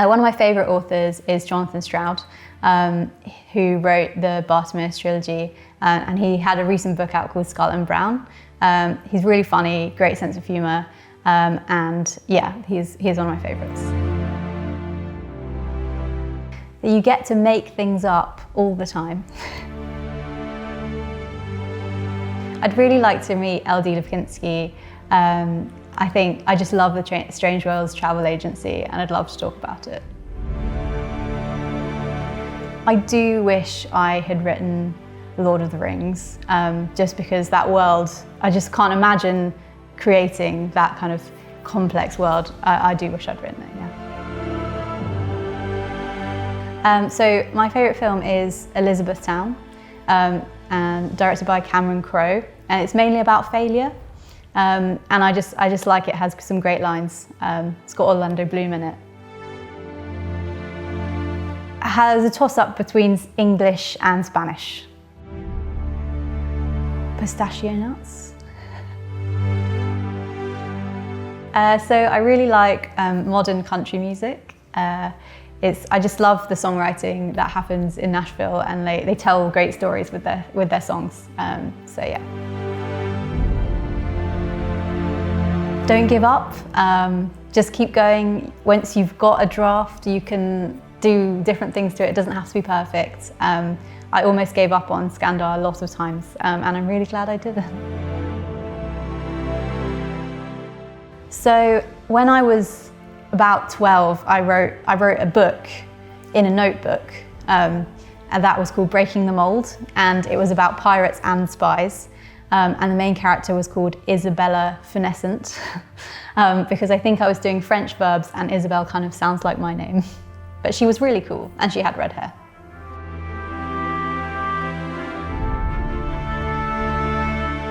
One of my favourite authors is Jonathan Stroud, who wrote the Bartimaeus trilogy, and he had a recent book out called Scarlet and Brown. He's really funny, great sense of humour, and yeah, he's one of my favourites. You get to make things up all the time. I'd really like to meet L.D. Lipkinski. I just love the Strange Worlds travel agency, and I'd love to talk about it. I do wish I had written Lord of the Rings, just because that world, I just can't imagine creating that kind of complex world. I do wish I'd written it, yeah. So my favourite film is Elizabethtown, and directed by Cameron Crowe, and it's mainly about failure. And I just like it has some great lines. It's got Orlando Bloom in it. It has a toss-up between English and Spanish. Pistachio nuts. So I really like modern country music. I just love the songwriting that happens in Nashville, and they tell great stories with their songs. So yeah. Don't give up, just keep going. Once you've got a draft, you can do different things to it. It doesn't have to be perfect. I almost gave up on Skandar a lot of times, and I'm really glad I didn't. So when I was about 12, I wrote a book in a notebook, and that was called Breaking the Mold, and it was about pirates and spies. And the main character was called Isabella Finessant, because I think I was doing French verbs and Isabel kind of sounds like my name. But she was really cool, and she had red hair.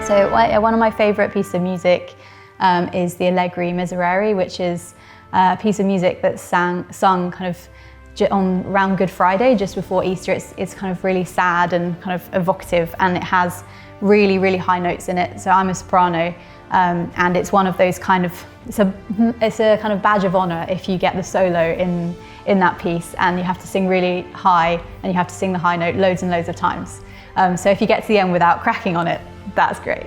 So one of my favourite pieces of music is the Allegri Misery, which is a piece of music that's sung kind of around Good Friday, just before Easter. It's kind of really sad and kind of evocative, and it has really, really high notes in it. So I'm a soprano, and it's one of those kind of, it's a kind of badge of honour if you get the solo in that piece, and you have to sing really high, and you have to sing the high note loads and loads of times. So if you get to the end without cracking on it, that's great.